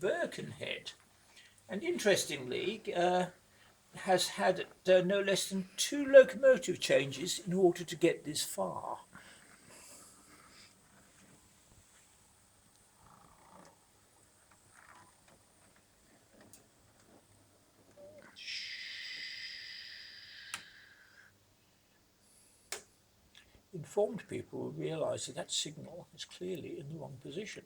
Birkenhead, and interestingly has had no less than 2 locomotive changes in order to get this far. Informed people will realise that that signal is clearly in the wrong position.